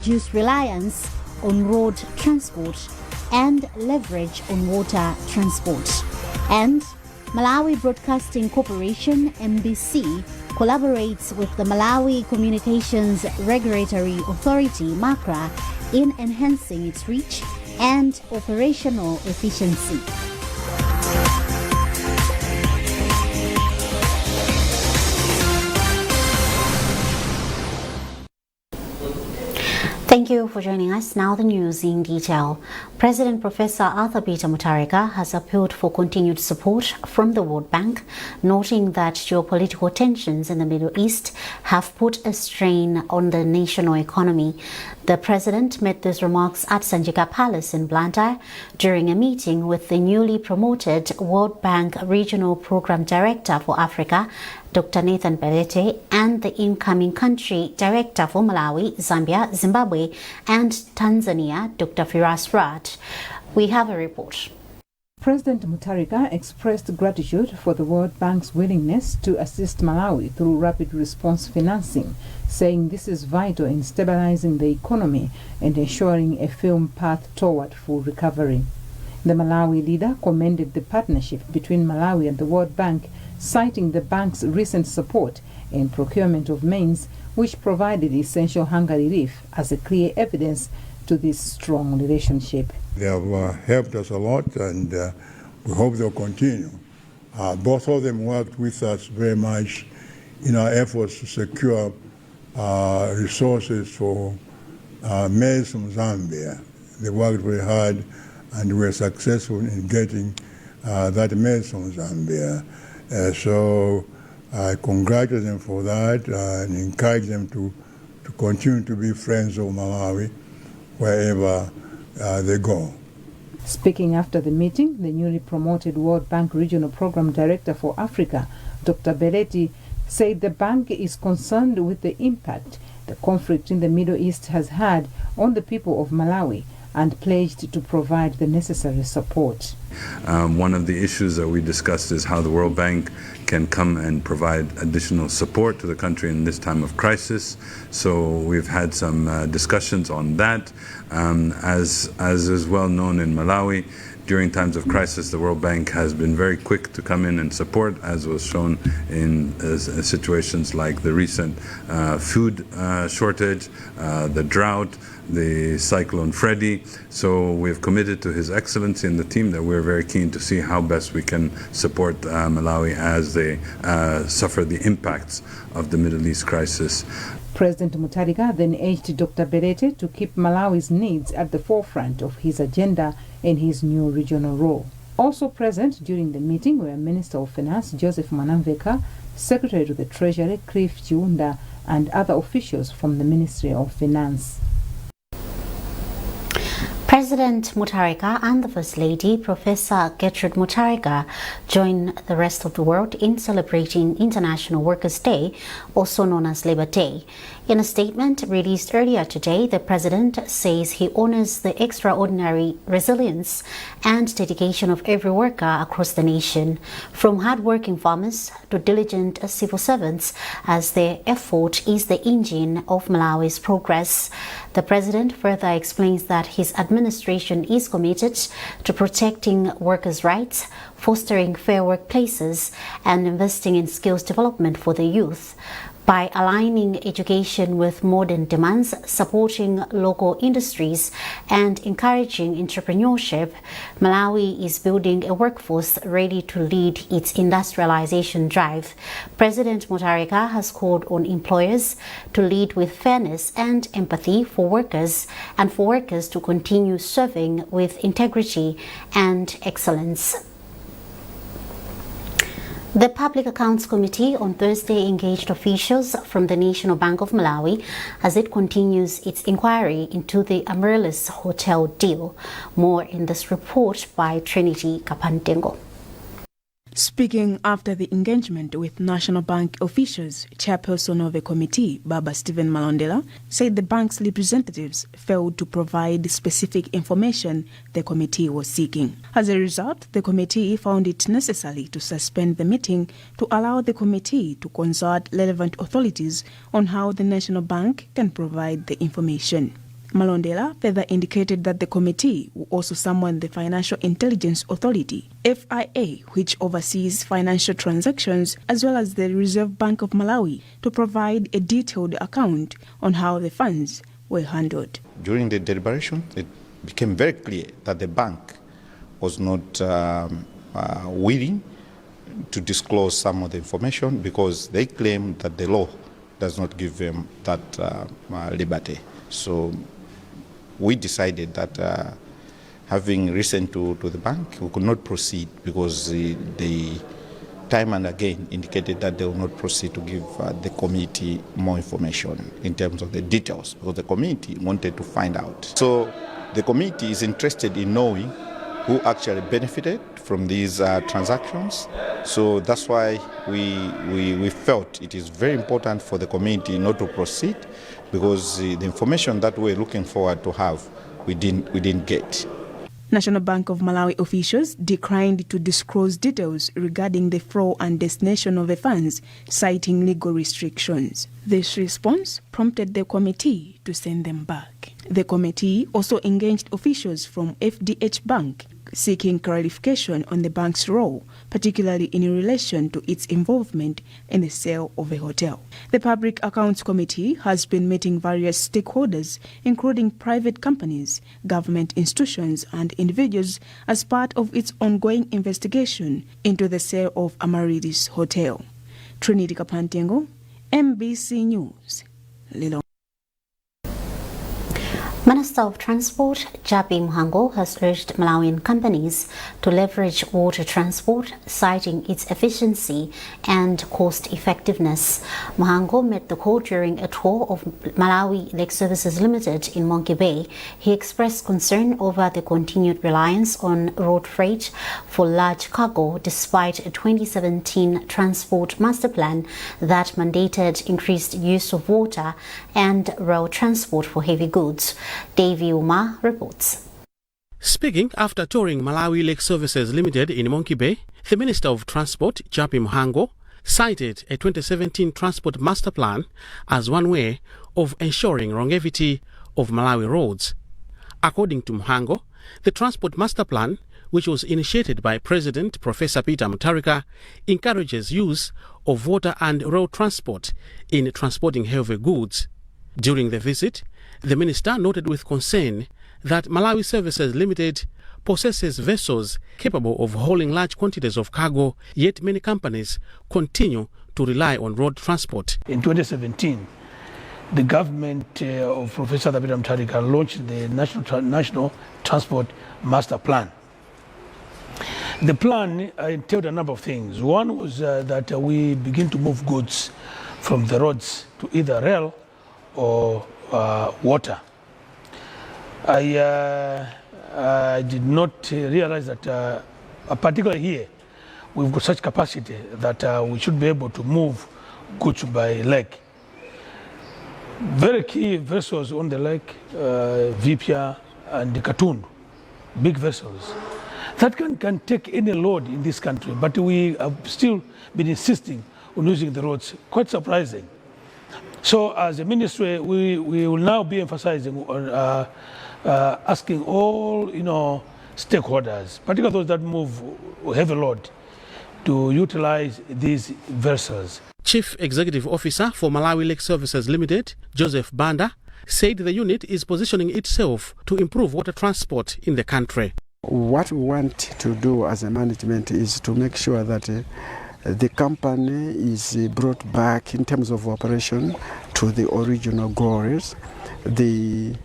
reduce reliance on road transport and leverage on water transport. And Malawi Broadcasting Corporation, MBC, collaborates with the Malawi Communications Regulatory Authority, MACRA, in enhancing its reach and operational efficiency. Thank you for joining us. Now the news in detail. President Professor Arthur Peter Mutharika has appealed for continued support from the World Bank, noting that geopolitical tensions in the Middle East have put a strain on the national economy. The president made these remarks at Zachitika Palace in Blantyre during a meeting with the newly promoted World Bank Regional Program Director for Africa, Dr. Nathan Belete, and the incoming country director for Malawi, Zambia, Zimbabwe, and Tanzania, Dr. Firas Rad. We have a report. President Mutharika expressed gratitude for the World Bank's willingness to assist Malawi through rapid response financing, saying this is vital in stabilizing the economy and ensuring a firm path toward full recovery. The Malawi leader commended the partnership between Malawi and the World Bank, citing the bank's recent support in procurement of maize, which provided essential hunger relief as a clear evidence to this strong relationship. They have helped us a lot, and we hope they'll continue. Both of them worked with us very much in our efforts to secure resources for maize from Zambia. They worked very hard, and we were successful in getting that maize from Zambia. So I congratulate them for that and encourage them to continue to be friends of Malawi wherever they go. Speaking after the meeting, the newly promoted World Bank Regional Program Director for Africa, Dr. Belete, said the bank is concerned with the impact the conflict in the Middle East has had on the people of Malawi and pledged to provide the necessary support. One of the issues that we discussed is how the World Bank can come and provide additional support to the country in this time of crisis. So we've had some discussions on that. As is well known in Malawi, during times of crisis, the World Bank has been very quick to come in and support, as was shown in situations like the recent food shortage, the drought, the Cyclone Freddy. So we've committed to His Excellency and the team that we're very keen to see how best we can support Malawi as they suffer the impacts of the Middle East crisis. President Mutharika then urged Dr. Belete to keep Malawi's needs at the forefront of his agenda in his new regional role. Also present during the meeting were Minister of Finance Joseph Manamveka, Secretary to the Treasury Cliff Chiunda, and other officials from the Ministry of Finance. President Mutharika and the First Lady, Professor Gertrude Mutharika, join the rest of the world in celebrating International Workers' Day, also known as Labor Day. In a statement released earlier today, the President says he honors the extraordinary resilience and dedication of every worker across the nation, from hard-working farmers to diligent civil servants, as their effort is the engine of Malawi's progress. The President further explains that his administration is committed to protecting workers' rights, fostering fair workplaces, and investing in skills development for the youth. By aligning education with modern demands, supporting local industries, and encouraging entrepreneurship, Malawi is building a workforce ready to lead its industrialization drive. President Mutharika has called on employers to lead with fairness and empathy for workers, and for workers to continue serving with integrity and excellence. The Public Accounts Committee on Thursday engaged officials from the National Bank of Malawi as it continues its inquiry into the Amaryllis Hotel deal. More in this report by Trinity Kapantengo. Speaking after the engagement with National Bank officials, Chairperson of the committee, Baba Stephen Malondela, said the bank's representatives failed to provide specific information the committee was seeking. As a result, the committee found it necessary to suspend the meeting to allow the committee to consult relevant authorities on how the National Bank can provide the information. Malondela further indicated that the committee will also summon the Financial Intelligence Authority, FIA, which oversees financial transactions, as well as the Reserve Bank of Malawi, to provide a detailed account on how the funds were handled. During the deliberation, it became very clear that the bank was not willing to disclose some of the information because they claim that the law does not give them that liberty. So we decided that having listened to the bank, we could not proceed because they time and again indicated that they will not proceed to give the committee more information in terms of the details because the committee wanted to find out. So the committee is interested in knowing who actually benefited from these transactions. So that's why we felt it is very important for the committee not to proceed because the information that we're looking forward to have, we didn't get. National Bank of Malawi officials declined to disclose details regarding the flow and destination of the funds, citing legal restrictions. This response prompted the committee to send them back. The committee also engaged officials from FDH Bank, seeking clarification on the bank's role, particularly in relation to its involvement in the sale of a hotel. The Public Accounts Committee has been meeting various stakeholders, including private companies, government institutions, and individuals as part of its ongoing investigation into the sale of Amarilis Hotel. Trinity Kapantengo, MBC News, Lilongwe. Minister of Transport, Japi Mhango, has urged Malawian companies to leverage water transport, citing its efficiency and cost effectiveness. Mhango made the call during a tour of Malawi Lake Services Limited in Monkey Bay. He expressed concern over the continued reliance on road freight for large cargo, despite a 2017 transport master plan that mandated increased use of water and rail transport for heavy goods. Davy Uma reports. Speaking after touring Malawi Lake Services Limited in Monkey Bay, the Minister of Transport, Japi Mhango, cited a 2017 Transport Master Plan as one way of ensuring longevity of Malawi roads. According to Mhango, the Transport Master Plan, which was initiated by President Professor Peter Mutharika, encourages use of water and rail transport in transporting heavy goods. During the visit, the minister noted with concern that Malawi Services Limited possesses vessels capable of hauling large quantities of cargo, yet many companies continue to rely on road transport. In 2017, the government of Professor Peter Mutharika launched the National Transport Master Plan. The plan entailed a number of things. One was that we begin to move goods from the roads to either rail or water. I did not realize that, particularly here, we've got such capacity that we should be able to move goods by lake. Very key vessels on the lake, Vipia and Katundu, big vessels. That can take any load in this country, but we have still been insisting on using the roads. Quite surprising. So as a ministry, we will now be emphasizing on asking all stakeholders, particularly those that move heavy load, to utilize these vessels. Chief Executive Officer for Malawi Lake Services Limited, Joseph Banda, said the unit is positioning itself to improve water transport in the country. What we want to do as a management is to make sure that the company is brought back in terms of operation to the original goals. The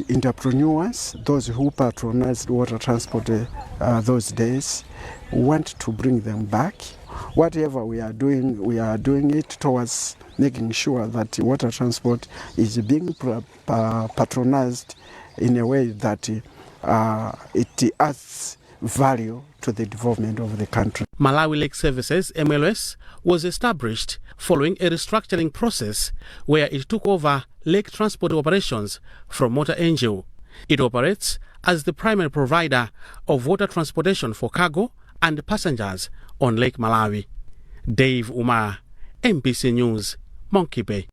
entrepreneurs, those who patronized water transport those days, want to bring them back. Whatever we are doing it towards making sure that water transport is being patronized in a way that it adds value to the development of the country. Malawi Lake Services, MLS, was established following a restructuring process where it took over lake transport operations from Motor Angel. It operates as the primary provider of water transportation for cargo and passengers on Lake Malawi. Dave Umar, MBC News, Monkey Bay.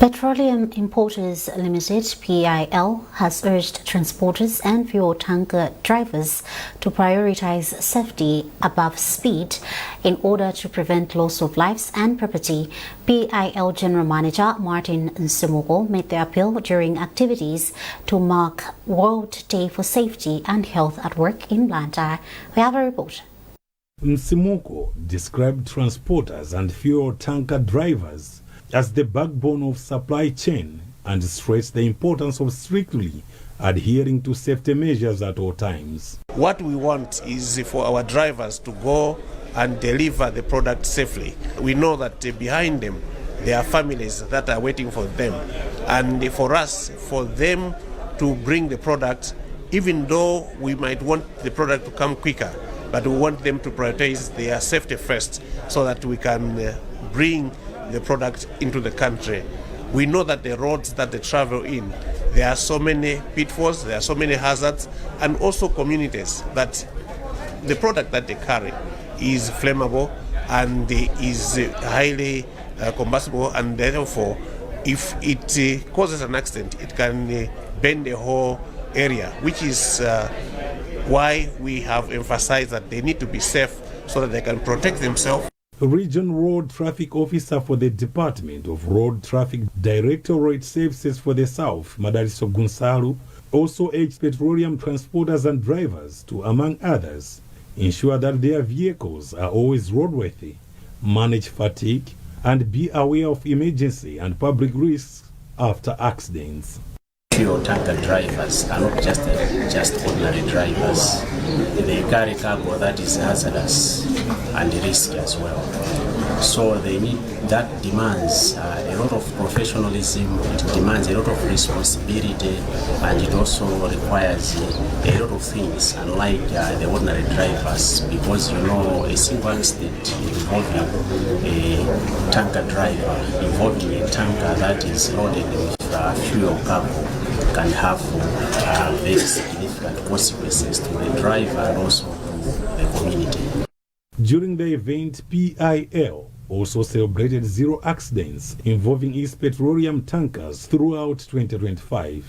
Petroleum Importers Limited (PIL) has urged transporters and fuel tanker drivers to prioritize safety above speed in order to prevent loss of lives and property. PIL General Manager Martin Nsemogo made the appeal during activities to mark World Day for Safety and Health at Work in Blantyre. We have a report. Nsemogo described transporters and fuel tanker drivers as the backbone of supply chain and stressed the importance of strictly adhering to safety measures at all times. What we want is for our drivers to go and deliver the product safely. We know that behind them there are families that are waiting for them, and for us, for them to bring the product, even though we might want the product to come quicker, but we want them to prioritize their safety first so that we can bring the product into the country. We know that the roads that they travel in, there are so many pitfalls, there are so many hazards, and also communities that the product that they carry is flammable and is highly combustible, and therefore if it causes an accident, it can burn the whole area, which is why we have emphasized that they need to be safe so that they can protect themselves. Region Road Traffic Officer for the Department of Road Traffic Directorate Services for the South, Madariso Gunsalu, also urged petroleum transporters and drivers to, among others, ensure that their vehicles are always roadworthy, manage fatigue, and be aware of emergency and public risks after accidents. Fuel tanker drivers are not just ordinary drivers. They carry cargo that is hazardous and risky as well. So that demands a lot of professionalism, it demands a lot of responsibility, and it also requires a lot of things, unlike the ordinary drivers, because a single accident involving a tanker driver, involving a tanker that is loaded with fuel cargo, can have very significant consequences to the driver and also to the community. During the event, PIL also celebrated 0 accidents involving its petroleum tankers throughout 2025.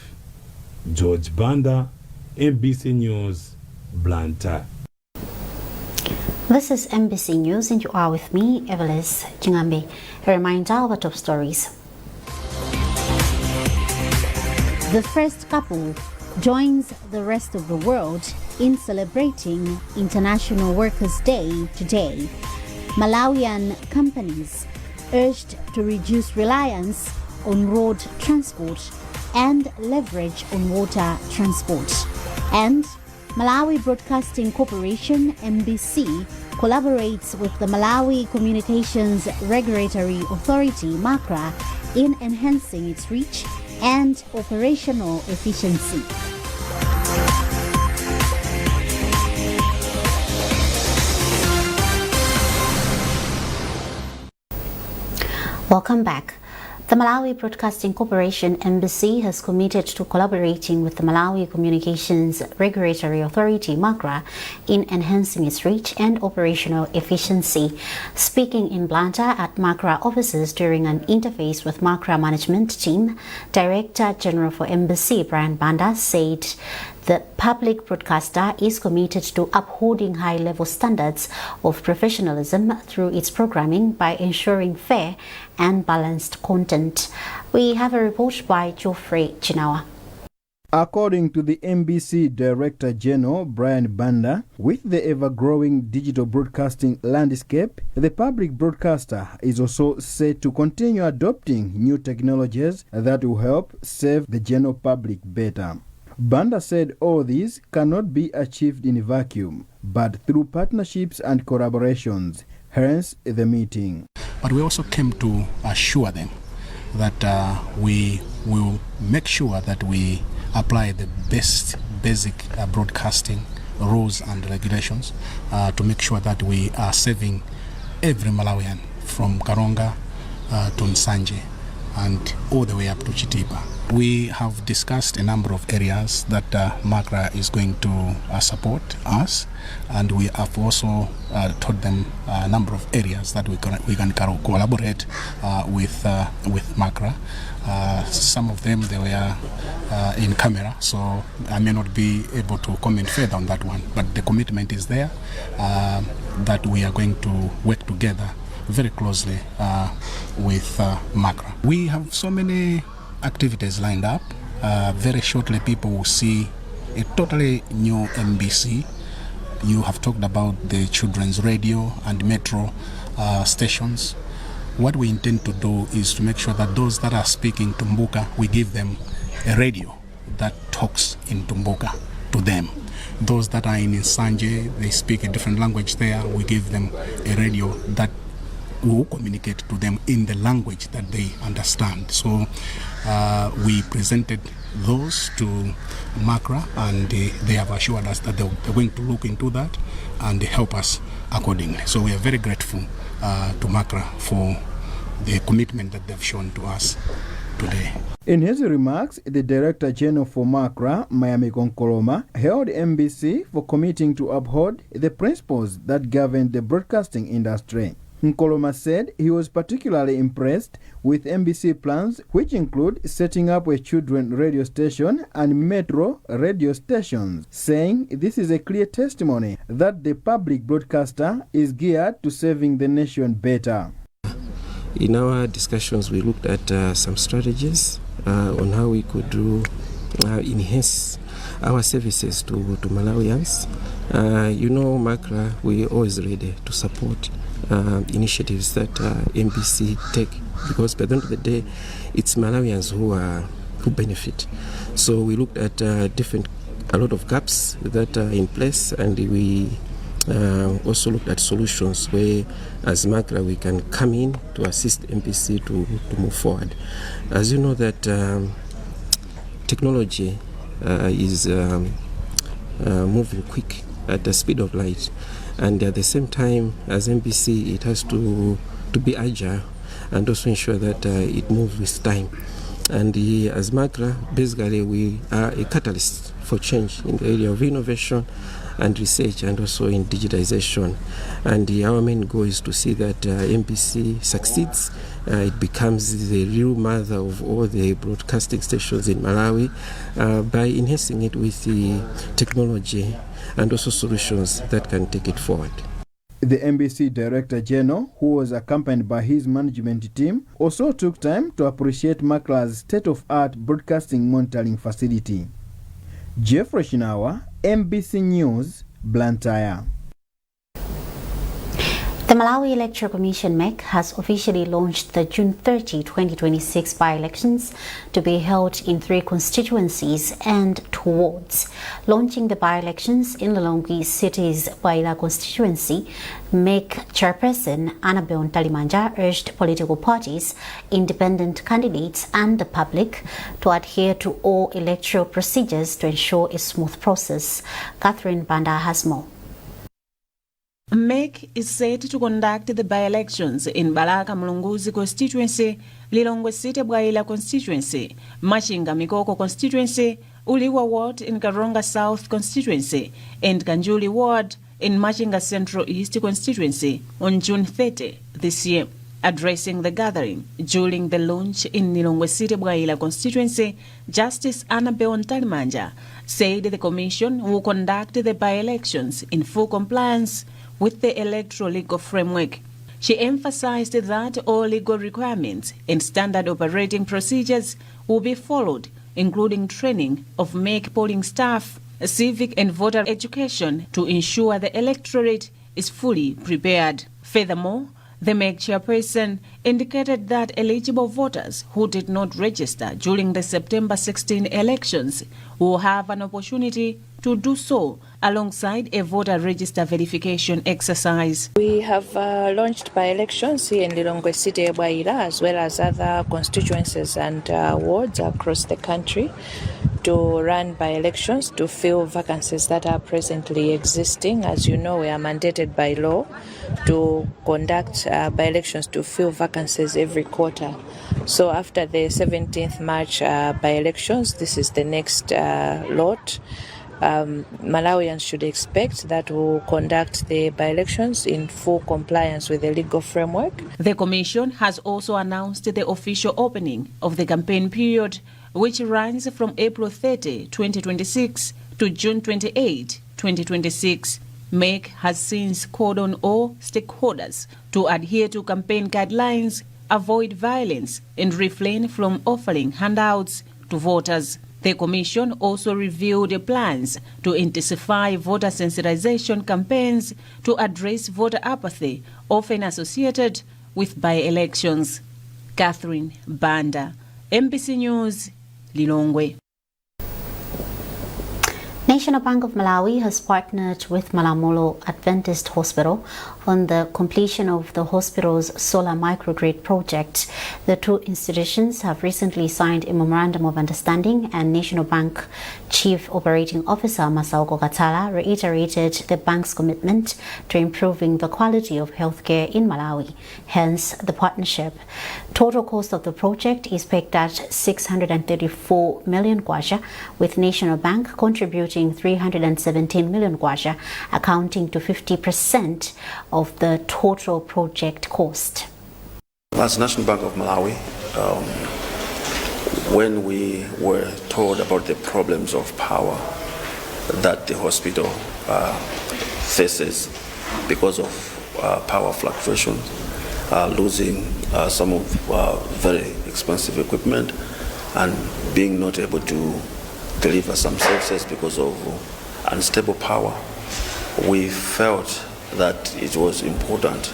George Banda, MBC News, Blantyre. This is MBC News and you are with me, Evelis Chingambi. A reminder of the top stories. The first couple joins the rest of the world in celebrating International Workers' Day today. Malawian companies urged to reduce reliance on road transport and leverage on water transport. And Malawi Broadcasting Corporation (MBC) collaborates with the Malawi Communications Regulatory Authority (MACRA) in enhancing its reach and operational efficiency. Welcome back. The Malawi Broadcasting Corporation (MBC) has committed to collaborating with the Malawi Communications Regulatory Authority (MACRA) in enhancing its reach and operational efficiency. Speaking in Blantyre at MACRA offices during an interface with MACRA management team, Director General for MBC Brian Banda said the public broadcaster is committed to upholding high-level standards of professionalism through its programming by ensuring fair and balanced content. We have a report by Geoffrey Chinawa. According to the MBC Director General Brian Banda, with the ever-growing digital broadcasting landscape, the public broadcaster is also set to continue adopting new technologies that will help serve the general public better. Banda said all these cannot be achieved in a vacuum, but through partnerships and collaborations, hence the meeting. But we also came to assure them that we will make sure that we apply the best basic broadcasting rules and regulations to make sure that we are serving every Malawian from Karonga to Nsanje and all the way up to Chitipa. We have discussed a number of areas that MACRA is going to support us, and we have also told them a number of areas that we can collaborate with MACRA. Some of them, they were in camera, so I may not be able to comment further on that one, but the commitment is there that we are going to work together very closely with MACRA. We have so many activities lined up. Very shortly people will see a totally new MBC. You have talked about the children's radio and metro stations. What we intend to do is to make sure that those that are speaking Tumbuka, we give them a radio that talks in Tumbuka to them. Those that are in Nsanje, they speak a different language there, we give them a radio that will communicate to them in the language that they understand. So we presented those to MACRA, and they have assured us that they're going to look into that and help us accordingly. So we are very grateful to MACRA for the commitment that they've shown to us today. In his remarks, the Director General for MACRA, Mayami Konkoloma, hailed MBC for committing to uphold the principles that govern the broadcasting industry. Nkoloma said he was particularly impressed with MBC plans, which include setting up a children radio station and metro radio stations, saying this is a clear testimony that the public broadcaster is geared to serving the nation better. In our discussions, we looked at some strategies on how we could enhance our services to Malawians. MACRA, we are always ready to support initiatives that MBC take, because by the end of the day, it's Malawians who benefit. So we looked at a lot of gaps that are in place, and we also looked at solutions where, as MACRA, we can come in to assist MBC to move forward. As you know that technology is moving quick at the speed of light, and at the same time as MBC, it has to be agile and also ensure that it moves with time. And as MACRA, basically we are a catalyst for change in the area of innovation and research, and also in digitization. And our main goal is to see that MBC succeeds. It becomes the real mother of all the broadcasting stations in Malawi by enhancing it with the technology and also solutions that can take it forward. The MBC Director General, who was accompanied by his management team, also took time to appreciate MACRA's state-of-art broadcasting monitoring facility. Jeffrey Shinawa, MBC News, Blantyre. The Malawi Electoral Commission (MEC) has officially launched the June 30, 2026 by-elections to be held in 3 constituencies and 2 wards. Launching the by-elections in Lilongwe City's Waila constituency, MEC Chairperson Annabel Ntalimanja urged political parties, independent candidates and the public to adhere to all electoral procedures to ensure a smooth process. Catherine Banda has more. MEC is set to conduct the by-elections in Balaka Mulunguzi constituency, Lilongwe City Bwaila constituency, Machinga Mikoko constituency, Uliwa ward in Karonga South constituency, and Kanjuli ward in Machinga Central East constituency on June 30 this year. Addressing the gathering during the launch in Lilongwe City Bwaila constituency, Justice Annabel Ntalimanja said the Commission will conduct the by-elections in full compliance with the electoral legal framework. She emphasized that all legal requirements and standard operating procedures will be followed, including training of MEC polling staff, civic and voter education to ensure the electorate is fully prepared. Furthermore, the MEC chairperson indicated that eligible voters who did not register during the September 16 elections will have an opportunity to do so alongside a voter register verification exercise. We have launched by-elections here in Lilongwe City, Bwaila, as well as other constituencies and wards across the country. to run by-elections to fill vacancies that are presently existing. As you know, we are mandated by law to conduct by-elections to fill vacancies every quarter. So after the 17th March by-elections, this is the next lot. Malawians should expect that we will conduct the by-elections in full compliance with the legal framework. The Commission has also announced the official opening of the campaign period, which runs from April 30, 2026 to June 28, 2026. MEC has since called on all stakeholders to adhere to campaign guidelines, avoid violence, and refrain from offering handouts to voters. The Commission also reviewed plans to intensify voter sensitization campaigns to address voter apathy, often associated with by-elections. Catherine Banda, MBC News, Lilongwe. National Bank of Malawi has partnered with Malamulo Adventist Hospital on the completion of the hospital's solar microgrid project. The two institutions have recently signed a memorandum of understanding, and National Bank Chief Operating Officer Masauko Katala reiterated the bank's commitment to improving the quality of healthcare in Malawi, hence the partnership. Total cost of the project is pegged at 634 million kwacha, with National Bank contributing 317 million kwacha, accounting to 50% of the total project cost. As National Bank of Malawi, when we were told about the problems of power that the hospital faces because of power fluctuations, losing some of very expensive equipment, and being not able to deliver some services because of unstable power, we felt that it was important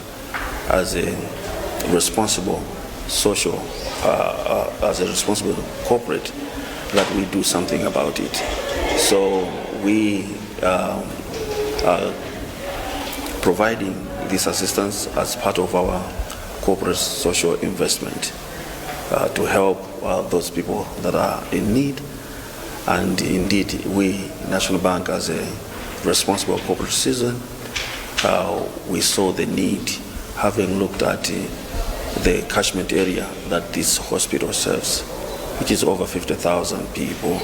as a responsible social, as a responsible corporate, that we do something about it. So we are providing this assistance as part of our corporate social investment to help those people that are in need. And indeed, we, National Bank, as a responsible corporate citizen, we saw the need, having looked at the catchment area that this hospital serves, which is over 50,000 people,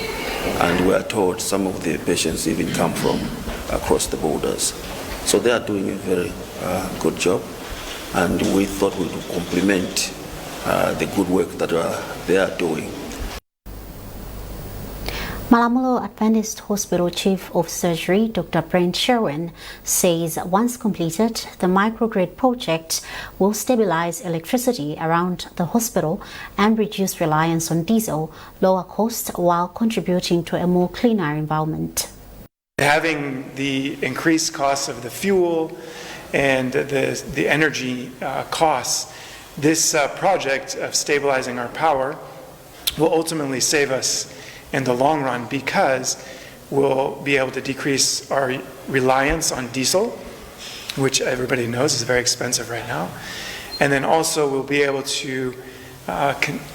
and we are told some of the patients even come from across the borders. So they are doing a very good job, and we thought we would complement the good work that they are doing. Malamulo Adventist Hospital Chief of Surgery Dr. Brent Sherwin says once completed, the microgrid project will stabilize electricity around the hospital and reduce reliance on diesel, lower costs, while contributing to a more cleaner environment. Having the increased costs of the fuel and the energy costs, this project of stabilizing our power will ultimately save us in the long run, because we'll be able to decrease our reliance on diesel, which everybody knows is very expensive right now. And then also we'll be able to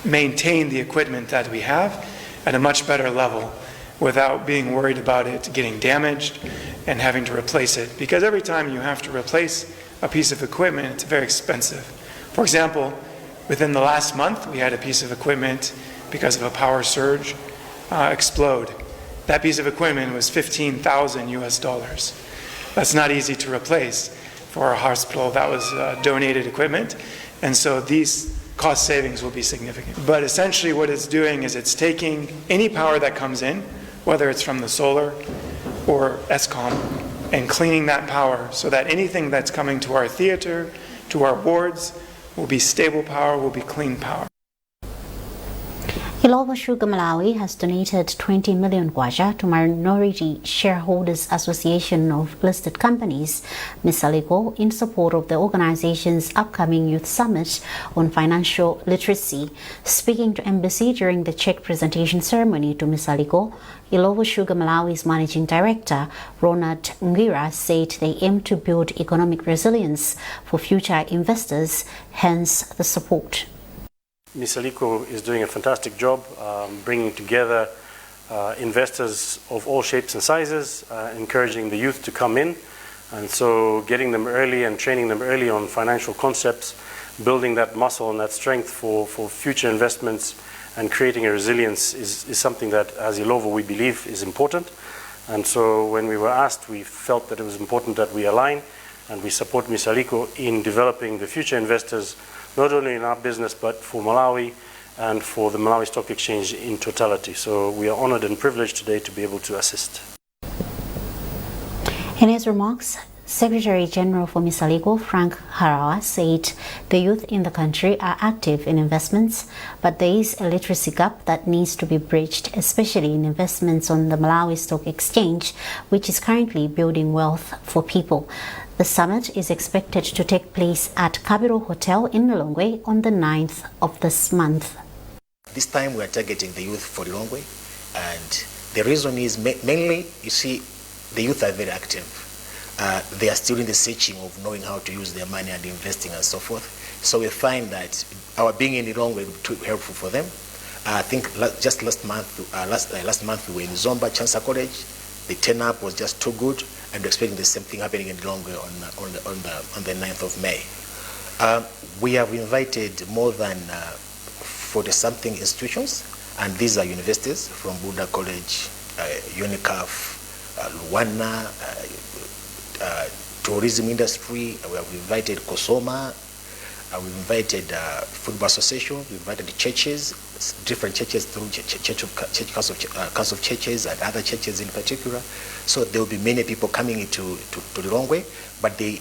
maintain the equipment that we have at a much better level without being worried about it getting damaged and having to replace it. Because every time you have to replace a piece of equipment, it's very expensive. For example, within the last month, we had a piece of equipment, because of a power surge, explode. That piece of equipment was $15,000 US. That's not easy to replace for a hospital. That was donated equipment, and so these cost savings will be significant. But essentially what it's doing is it's taking any power that comes in, whether it's from the solar or ESCOM, and cleaning that power so that anything that's coming to our theater, to our wards, will be stable power, will be clean power. Ilova Sugar Malawi has donated 20 million kwacha to Minority Shareholders Association of Listed Companies, Misaliko, in support of the organization's upcoming Youth Summit on Financial Literacy. Speaking to Embassy during the check presentation ceremony to Misaliko, Ilova Sugar Malawi's Managing Director, Ronald Ngira, said they aim to build economic resilience for future investors, hence the support. Misaliko is doing a fantastic job bringing together investors of all shapes and sizes, encouraging the youth to come in. And so getting them early and training them early on financial concepts, building that muscle and that strength for future investments and creating a resilience is something that as Ilovo we believe is important. And so when we were asked, we felt that it was important that we align and we support Misaliko in developing the future investors, not only in our business, but for Malawi and for the Malawi Stock Exchange in totality. So we are honored and privileged today to be able to assist. In his remarks, Secretary General for Misaliko, Frank Harawa, said the youth in the country are active in investments, but there is a literacy gap that needs to be bridged, especially in investments on the Malawi Stock Exchange, which is currently building wealth for people. The summit is expected to take place at Capital Hotel in Lilongwe on the 9th of this month. This time we are targeting the youth for Lilongwe, and the reason is mainly, you see, the youth are very active. They are still in the searching of knowing how to use their money and investing and so forth. So we find that our being in Lilongwe will be too helpful for them. I think just last month we were in Zomwe, Chancellor College. The turn-up was just too good, and we're expecting the same thing happening in Lilongwe on the 9th of May. We have invited more than 40-something institutions, and these are universities from Buddha College, UNICAF, Luwana, tourism industry. We have invited Kosoma, we've invited Football Association, we've invited the churches, different churches through Council of Churches and other churches in particular. So there will be many people coming into Lilongwe, but the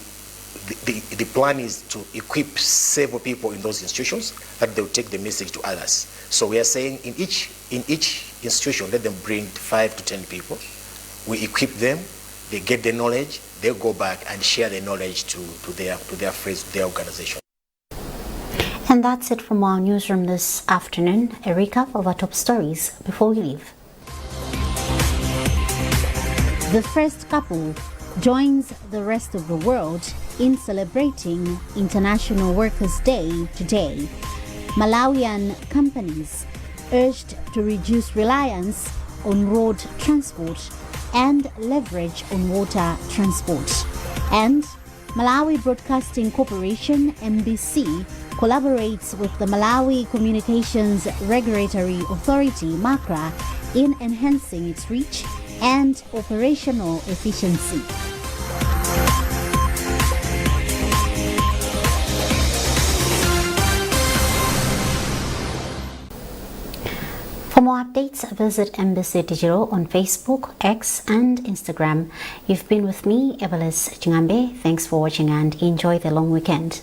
plan is to equip several people in those institutions that they will take the message to others. So we are saying in each institution, let them bring 5 to 10 people. We equip them, they get the knowledge, they'll go back and share the knowledge to their friends, their organization. And that's it from our newsroom this afternoon. A recap of our top stories before we leave. The first couple joins the rest of the world in celebrating International Workers' Day today. Malawian companies urged to reduce reliance on road transport and leverage on water transport. And Malawi Broadcasting Corporation, MBC, collaborates with the Malawi Communications Regulatory Authority, MACRA, in enhancing its reach and operational efficiency. For more updates, visit MBC Digital on Facebook, X, and Instagram. You've been with me, Evelis Chingambe. Thanks for watching and enjoy the long weekend.